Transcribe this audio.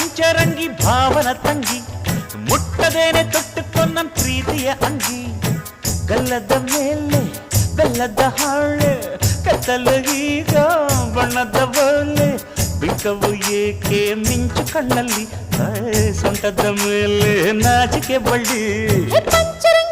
ಪಂಚರಂಗಿ ಭಾವನ ತಂಗಿ ಮುಟ್ಟದೇನೆ ತೊಟ್ಟುಕೊ ನನ್ ಪ್ರೀತಿಯ ಅಂಗಿ ಗಲ್ಲದ ಮೇಲೆ ಬೆಲ್ಲದ ಹಾಳೆ ಕತ್ತಲು ಈಗ ಬಣ್ಣದ ಬೋಲೆ ಬಿಂಕವು ಏಕೆ ಮಿಂಚು ಕಣ್ಣಲ್ಲಿ ಸೊಂಟದ ಮೇಲೆ ನಾಚಿಕೆ ಬಳ್ಳಿ ಪಂಚರಂಗಿ